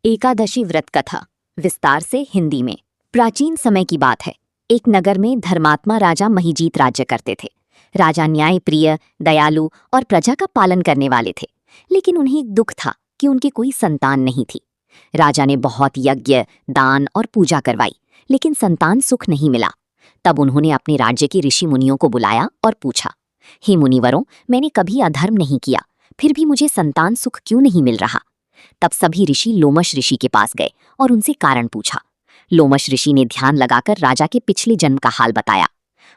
एकादशी व्रत कथा विस्तार से हिंदी में। प्राचीन समय की बात है। एक नगर में धर्मात्मा राजा महिजीत राज्य करते थे। राजा न्याय प्रिय, दयालु और प्रजा का पालन करने वाले थे। लेकिन उन्हें एक दुख था कि उनकी कोई संतान नहीं थी। राजा ने बहुत यज्ञ, दान और पूजा करवाई, लेकिन संतान सुख नहीं मिला। तब उन्होंने अपने राज्य के ऋषि मुनियों को बुलाया और पूछा, हे मुनिवरों, मैंने कभी अधर्म नहीं किया, फिर भी मुझे संतान सुख क्यों नहीं मिल रहा। तब सभी ऋषि लोमश ऋषि के पास गए और उनसे कारण पूछा। लोमश ऋषि ने ध्यान लगाकर राजा के पिछले जन्म का हाल बताया।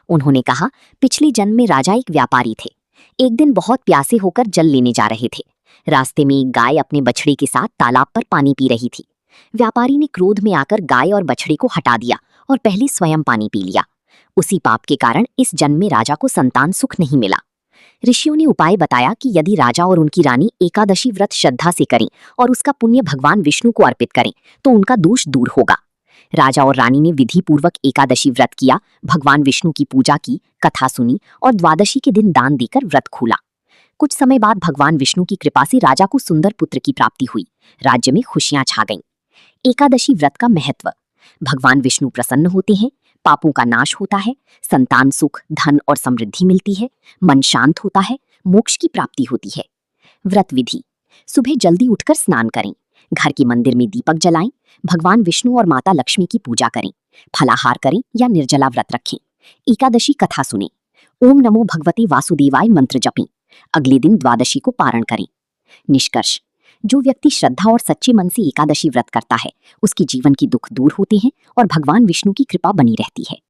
उन्होंने कहा, पिछले जन्म में राजा एक व्यापारी थे। एक दिन बहुत प्यासे होकर जल लेने जा रहे थे। रास्ते में एक गाय अपने बछड़े के साथ तालाब पर पानी पी रही थी। व्यापारी ने क्रोध में आकर गाय और बछड़े को हटा दिया और पहले स्वयं पानी पी लिया। उसी पाप के कारण इस जन्म में राजा को संतान सुख नहीं मिला। ऋषियों ने उपाय बताया कि यदि राजा और उनकी रानी एकादशी व्रत श्रद्धा से करें और उसका पुण्य भगवान विष्णु को अर्पित करें तो उनका दोष दूर होगा। राजा और रानी ने विधि पूर्वक एकादशी व्रत किया, भगवान विष्णु की पूजा की, कथा सुनी और द्वादशी के दिन दान देकर व्रत खोला। कुछ समय बाद भगवान विष्णु की कृपा से राजा को सुंदर पुत्र की प्राप्ति हुई। राज्य में खुशियां छा गईं। एकादशी व्रत का महत्व। भगवान विष्णु प्रसन्न होते हैं, पापों का नाश होता है, संतान सुख, धन और समृद्धि मिलती है, मन शांत होता है, मोक्ष की प्राप्ति होती है। व्रत विधि। सुबह जल्दी उठकर स्नान करें, घर के मंदिर में दीपक जलाएं, भगवान विष्णु और माता लक्ष्मी की पूजा करें, फलाहार करें या निर्जला व्रत रखें। एकादशी कथा सुनें, ओम नमो भगवते वासुदेवाय मंत्र जपें। अगले दिन द्वादशी को पारण करें। निष्कर्ष। जो व्यक्ति श्रद्धा और सच्चे मन से एकादशी व्रत करता है, उसके जीवन के दुख दूर होते हैं और भगवान विष्णु की कृपा बनी रहती है।